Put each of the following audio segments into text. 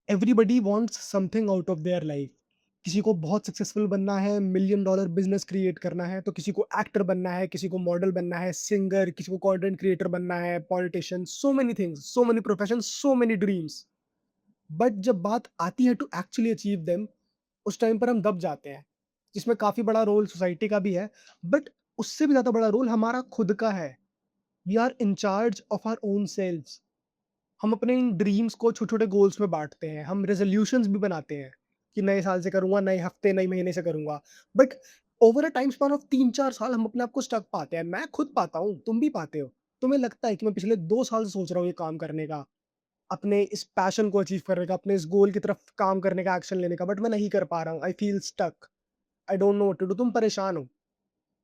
Everybody wants something out of their life. किसी को बहुत सक्सेसफुल बनना है, मिलियन डॉलर बिजनेस क्रिएट करना है, तो किसी को एक्टर बनना है, किसी को मॉडल बनना है, सिंगर, किसी को कंटेंट क्रिएटर बनना है, politician, so many things, so many profession, so many dreams. But जब बात आती है टू एक्चुअली अचीव देम, उस टाइम पर हम दब जाते हैं, जिसमें काफी बड़ा रोल सोसाइटी का भी है। बट उससे भी ज्यादा बड़ा रोल हमारा खुद का है। We are in charge of our own selves. हम अपने इन ड्रीम्स को छोटे-छोटे गोल्स में बाँटते हैं। हम रेज़ोल्यूशंस भी बनाते हैं कि नए साल से करूँगा, नए हफ्ते, नए महीने से करूँगा। But over a time span of 3-4 साल हम अपने आप को स्टक पाते हैं। मैं खुद पाता हूँ, तुम भी पाते हो। तुम्हें लगता है कि मैं पिछले 2 साल से सोच रहा हूँ ये काम करने का, अपने इस पैशन को अचीव करने का, अपने इस गोल की तरफ काम करने का, एक्शन लेने का, बट मैं नहीं कर पा रहा हूँ। I feel stuck. I don't know what to do. तुम परेशान हो।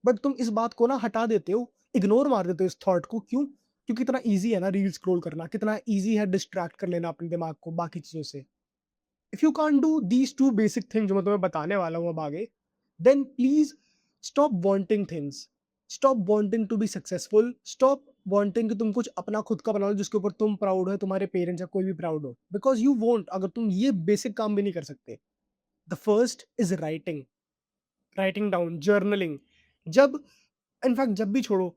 बट तुम इस बात को ना हटा देते हो, इग्नोर मार देते हो इस थॉट को। क्यों? क्योंकि इतना ईज़ी है ना रील स्क्रॉल करना, कितना ईज़ी है डिस्ट्रैक्ट कर लेना अपने दिमाग को बाकी चीज़ों से। If you can't do these 2 basic thing जो मैं तुम्हें बताने वाला हूँ अब आगे, then please stop wanting things. Stop wanting to be successful. Stop wanting कि तुम कुछ अपना खुद का बना लो जिसके ऊपर तुम प्राउड हो, तुम्हारे पेरेंट्स या कोई भी प्राउड हो। बिकॉज़ यू वोंट, अगर तुम ये बेसिक काम भी नहीं कर सकते। The first is writing. Writing down, journaling. जब इनफैक्ट जब भी छोड़ो,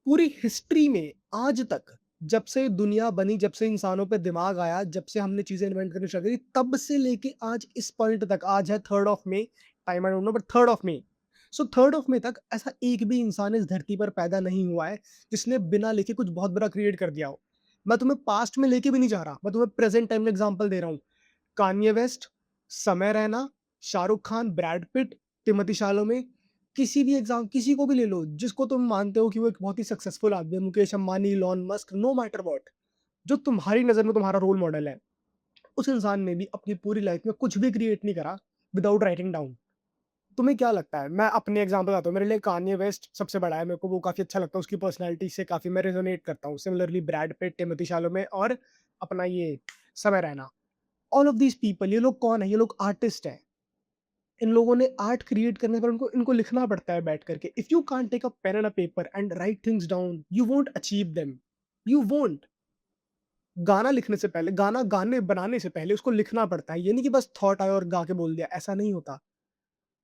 पूरी हिस्ट्री में आज तक, जब से दुनिया बनी, जब से इंसानों पे दिमाग आया, जब से हमने चीज़ें इन्वेंट करनी स्टार्ट करी, तब से लेके आज इस पॉइंट तक, आज है 3rd ऑफ मई, time I don't know but 3rd of मई। सो 3rd ऑफ मई तक ऐसा एक भी इंसान इस धरती पर पैदा नहीं हुआ है, जिसने बिना लिखे कुछ बहुत बड़ा क्रिएट कर दिया हो। मैं तुम्हें पास्ट में लेके भी नहीं जा रहा, मैं तुम्हें प्रेज़ेंट टाइम में एग्ज़ाम्पल दे रहा हूँ। Kanye West, Samay Raina, Shahrukh Khan, Brad Pitt, Timothy Chalamet, किसी को भी ले लो, जिसको तुम मानते हो कि वो एक बहुत ही सक्सेसफुल आदमी है, Mukesh Ambani, Elon Musk, no matter what, जो तुम्हारी नज़र में तुम्हारा रोल मॉडल है, उस इंसान ने भी अपनी पूरी लाइफ में कुछ भी क्रिएट नहीं करा विदाउट राइटिंग डाउन। तुम्हें क्या लगता है? मैं अपने एग्ज़ाम्पल बताता हूँ, मेरे लिए कान्ये वेस्ट सबसे बड़ा है, मेरे को वो काफ़ी अच्छा लगता है, उसकी पर्सनैलिटी से काफ़ी मैं रेज़ोनेट करता हूँ। सिमिलरली ब्रैड पिट, टिमोथी शालोमे और अपना ये समय Raina. All of these people, ये लोग कौन है? ये लोग आर्टिस्ट हैं। इन लोगों ने आर्ट क्रिएट करने पर उनको इनको लिखना पड़ता है बैठ करके। If you can't take a pen and a paper and write things down, you won't achieve them. You won't. गाना लिखने से पहले, गाने बनाने से पहले उसको लिखना पड़ता है। ये नहीं कि बस थॉट आया और गा के बोल दिया, ऐसा नहीं होता।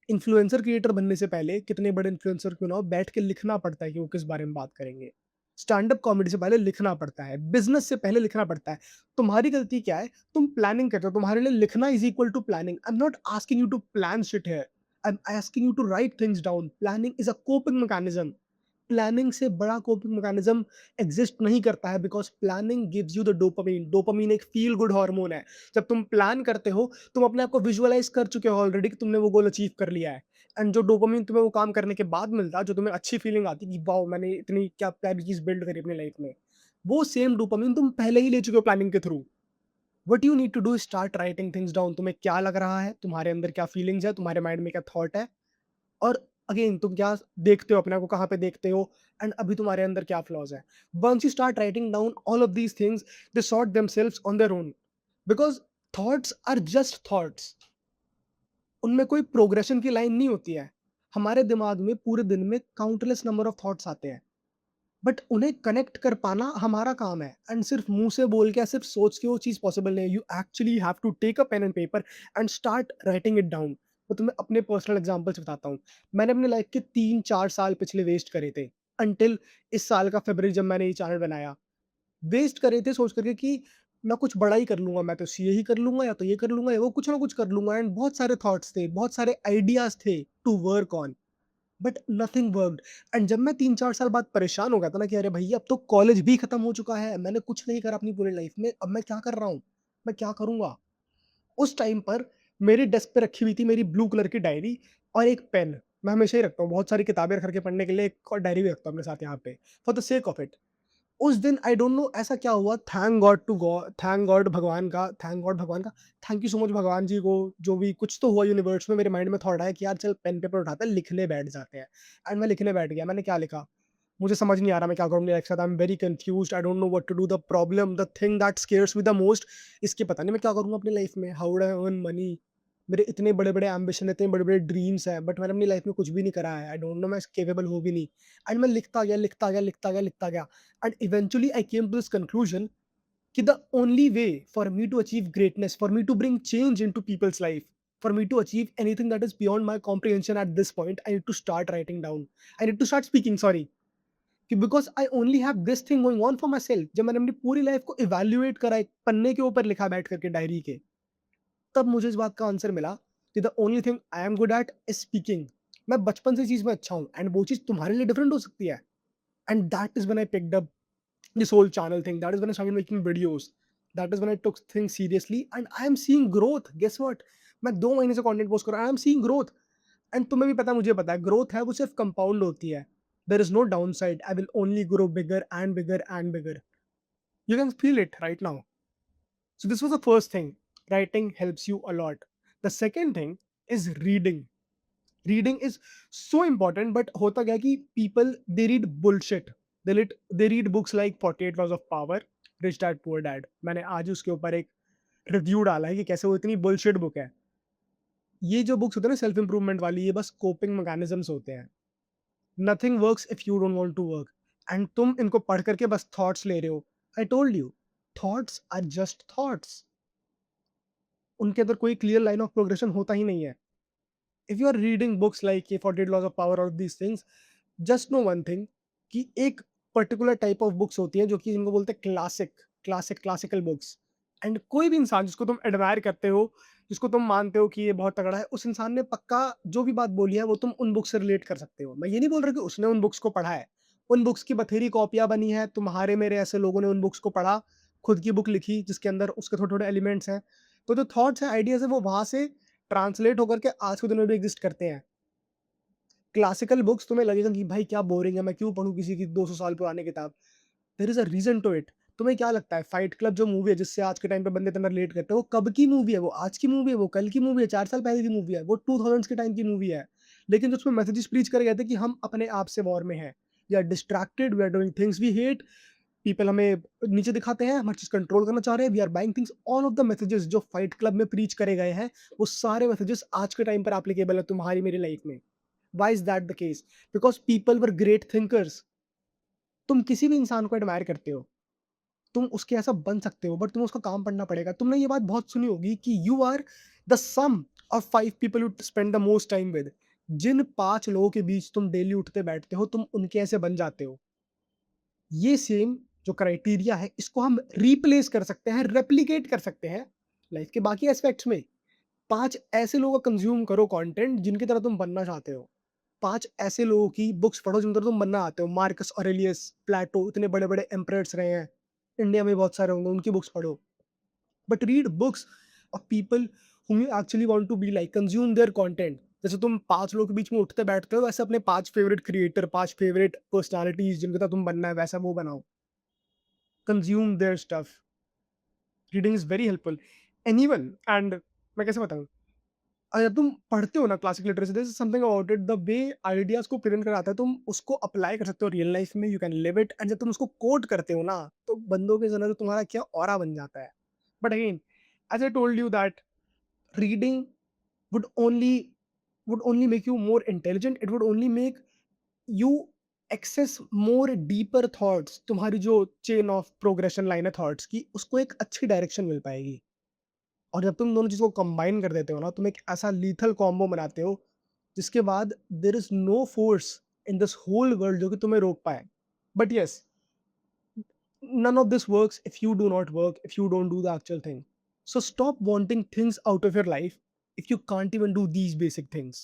इन्फ्लुएंसर क्रिएटर बनने से पहले, कितने बड़े इन्फ्लुएंसर क्यों ना हो, बैठ के लिखना पड़ता है कि वो किस बारे में बात करेंगे। स्टैंड अप कॉमेडी से पहले लिखना पड़ता है, बिज़नेस से पहले लिखना पड़ता है। तुम्हारी गलती क्या है? तुम प्लानिंग करते हो, तुम्हारे लिए लिखना is equal to planning. I am not asking you to plan shit here, I am asking you to write things down. Planning is a coping mechanism. Planning से बड़ा कोपिंग मैकेनिज्म एग्जिस्ट नहीं करता है, because planning gives you the dopamine. Dopamine एक feel good hormone है। जब तुम plan करते हो, तुम अपने आप को विजुअलाइज़ कर चुके हो ऑलरेडी कि तुमने वो गोल अचीव कर लिया है। एंड जो डोपामाइन तुम्हें वो काम करने के बाद मिलता है, जो तुम्हें अच्छी फीलिंग आती है कि वाओ! मैंने इतनी क्या प्यारी चीज़ बिल्ड करी अपनी लाइफ़ में। वो सेम डोपामाइन तुम पहले ही ले चुके हो प्लानिंग के थ्रू। What you need to do is start writing things down. तुम्हें क्या लग रहा है? तुम्हारे अंदर क्या फीलिंग्स है? तुम्हारे माइंड में क्या थॉट है? और अगेन तुम क्या देखते हो, अपने आप को कहाँ पे देखते हो, एंड अभी तुम्हारे अंदर क्या फ्लॉज है। Once you start writing down all of these things, they sort themselves on their own. Because thoughts are just thoughts. उनमें कोई प्रोग्रेशन की लाइन नहीं होती है। हमारे दिमाग में पूरे दिन में काउंटलेस नंबर ऑफ थॉट्स आते हैं, बट उन्हें कनेक्ट कर पाना हमारा काम है। एंड सिर्फ मुंह से बोल के या सिर्फ सोच के वो चीज़ पॉसिबल नहीं है। You actually have to take a pen and paper and start writing it down. तो तुम्हें अपने पर्सनल एग्जांपल से बताता हूँ। मैंने अपने लाइफ के 3-4 साल पिछले वेस्ट करे थे, अंटिल इस साल का फरवरी जब मैंने ये चैनल बनाया। वेस्ट करे थे सोच करके कि मैं कुछ बड़ा ही कर लूँगा, मैं तो सीए ही कर लूँगा या तो ये कर लूँगा या वो कुछ ना कुछ कर लूँगा। एंड बहुत सारे थॉट्स थे, बहुत सारे आइडियाज़ थे to work on, but nothing worked. And जब मैं 3-4 साल बाद परेशान हो गया था ना कि अरे भैया, अब तो कॉलेज भी खत्म हो चुका है, मैंने कुछ नहीं करा अपनी पूरी लाइफ में, अब मैं क्या कर रहा हूँ? मैं क्या करूँगा? उस टाइम पर मेरी डेस्क पे रखी हुई थी मेरी ब्लू कलर की डायरी और एक पेन। मैं हमेशा ही रखता हूँ, बहुत सारी किताबें रख कर के पढ़ने के लिए, एक और डायरी भी रखता हूँ अपने साथ यहाँ पे, for the sake of it. उस दिन आई डोंट नो ऐसा क्या हुआ, थैंक गॉड भगवान का, थैंक यू सो मच भगवान जी को, जो भी कुछ तो हुआ यूनिवर्स में, मेरे माइंड में थॉट आया कि यार चल पेन पेपर उठाते हैं, लिखने बैठ जाते हैं। एंड मैं लिखने बैठ गया। मैंने क्या लिखा? मुझे समझ नहीं आ रहा मैं क्या करूँ अपनी लाइफ के साथ। I am very confused, I don't know what to do. The problem, the thing that scares me the most, इसके पता नहीं मैं क्या करूँगा अपनी लाइफ में। How would I earn money? मेरे इतने बड़े-बड़े एम्बिशन, इतने बड़े-बड़े ड्रीम्स हैं, बट मैंने अपनी लाइफ में कुछ भी नहीं करा है। आई डोंट नो, मैं कैपेबल हूँ भी नहीं। एंड मैं लिखता गया, लिखता गया, लिखता गया, लिखता गया। And eventually I came to this conclusion कि the only way for me to achieve greatness, for me to bring change into people's life, for me to achieve anything that is beyond my comprehension at this point, I need to start writing down, I need to start speaking, sorry, कि because I only have this thing going on for my self. जब मैंने अपनी पूरी life को evaluate करा एक पन्ने के ऊपर लिखा बैठ करके डायरी के, तब मुझे इस बात का आंसर मिला कि the only thing I am good at is speaking. मैं बचपन से चीज में अच्छा हूँ एंड वो चीज तुम्हारे लिए डिफरेंट हो सकती है। And that is when I picked up this whole channel thing. That is when I started making videos. That is when I took things seriously and I am seeing growth. Guess what? मैं 2 महीने से content post कर रहा हूँ, I am seeing growth. And तुम्हें भी पता है, मुझे पता है, ग्रोथ है वो सिर्फ कंपाउंड होती है। There is no downside, I will only grow bigger and bigger and bigger. You can feel it right now. So this was the first thing, writing helps you a lot. The second thing is reading. Reading is so important, but होता क्या है कि people they read bullshit. They read books like 48 Laws of Power, Rich Dad Poor Dad. मैंने आज उसके ऊपर एक review डाला है कि कैसे वो इतनी बुलशिट बुक है। ये जो बुक्स होते हैं ना सेल्फ इंप्रूवमेंट वाली, ये बस कोपिंग मैकेनिज्म्स होते हैं। Nothing works if you don't want to work. And तुम इनको पढ़ करके बस थॉट्स ले रहे हो। I told you, thoughts are just thoughts. उनके अंदर कोई क्लियर लाइन ऑफ प्रोग्रेशन होता ही नहीं है। If you are reading books like ये 48 लॉज ऑफ पावर और these things, just know one thing कि एक पर्टिकुलर टाइप ऑफ बुक्स होती हैं जो कि इनको बोलते हैं क्लासिकल बुक्स। एंड कोई भी इंसान जिसको तुम एडमायर करते हो, जिसको तुम मानते हो कि ये बहुत तगड़ा है, उस इंसान ने पक्का जो भी बात बोली है वो तुम उन बुक्स से रिलेट कर सकते हो। मैं ये नहीं बोल रहा कि उसने उन बुक्स को पढ़ा है, उन बुक्स की बथेरी कॉपियां बनी है, तुम्हारे मेरे ऐसे लोगों ने उन बुक्स को पढ़ा, खुद की बुक लिखी जिसके अंदर उसके थोड़े थोड़े एलिमेंट्स हैं। तो जो थॉट्स है, आइडियाज है, वो वहां से ट्रांसलेट होकर के आज के दिन में भी एग्जिस्ट करते हैं। क्लासिकल बुक्स तुम्हें लगेगा कि भाई क्या बोरिंग है, मैं क्यों पढूं किसी की 200 साल पुरानी किताब। There is a reason to it. तुम्हें क्या लगता है फाइट क्लब जो मूवी है जिससे आज के टाइम पे बंदे इतना रिलेट करते हैं, वो कब की मूवी है? वो आज की मूवी है? वो कल की मूवी है? 4 साल पहले की मूवी है? वो 2000s के टाइम की मूवी है। लेकिन जो उसमें मैसेजेस प्रीच करे गए थे कि हम अपने आप से वॉर में हैं, we are distracted, we are doing things we hate, people हमें नीचे दिखाते हैं, हम हर चीज कंट्रोल करना चाह रहे हैं, we are buying things, all of the messages जो फाइट क्लब में प्रीच करे गए हैं, वो सारे मैसेजेस आज के टाइम पर एप्लीकेबल है तुम्हारी मेरी लाइफ में। Why is that the case? Because people were great thinkers. तुम किसी भी इंसान को एडमायर करते हो, तुम उसके ऐसा बन सकते हो, बट तुम्हें उसका काम पढ़ना पड़ेगा। तुमने ये बात बहुत सुनी होगी कि you are the sum of 5 people you spend the most time with. जिन 5 लोगों के बीच तुम डेली उठते बैठते हो, तुम उनके ऐसे बन जाते हो। ये सेम जो क्राइटेरिया है, इसको हम रिप्लेस कर सकते हैं, रेप्लिकेट कर सकते हैं लाइफ के बाकी एस्पेक्ट्स में। 5 ऐसे लोगों का कंज्यूम करो कंटेंट जिनकी तरह तुम बनना चाहते हो। 5 ऐसे लोगों की बुक्स पढ़ो जिन तरह तुम बनना चाहते हो। मार्कस ऑरेलियस, प्लेटो, इतने बड़े-बड़े एम्परर्स रहे हैं। इंडिया में बहुत सारे होंगे, उनकी बुक्स पढ़ो। But read books of people whom you actually want to be like, consume their content। जैसे तुम 5 लोगों के बीच में उठते बैठते हो, वैसे अपने 5 फेवरेट क्रिएटर, 5 फेवरेट पर्सनैलिटीज़ जिनके साथ तुम बनना है, वैसा वो बनाओ। Consume their stuff. Reading is very helpful. Anyone and मैं कैसे बताऊँ? जब तुम पढ़ते हो ना classic literacy, there is something about it, the way ideas को प्रेजेंट कराता है, तुम उसको अप्लाई कर सकते हो रियल लाइफ में, you can live it. And जब तुम उसको कोट करते हो ना, तो बंदों के नजर तुम्हारा क्या ऑरा बन जाता है। But again, as I told you that reading would only would only make you more intelligent, it would only make you access more deeper thoughts। तुम्हारी जो चेन ऑफ प्रोग्रेशन लाइन है थॉट्स की, उसको एक अच्छी डायरेक्शन मिल पाएगी। और जब तुम दोनों चीज़ों को कंबाइन कर देते हो ना, तुम एक ऐसा लीथल कॉम्बो बनाते हो जिसके बाद there is no force in this whole world जो कि तुम्हें रोक पाए। But yes, none of this works if you do not work, if you don't do the actual thing. So stop wanting things out of your life if you can't even do these basic things.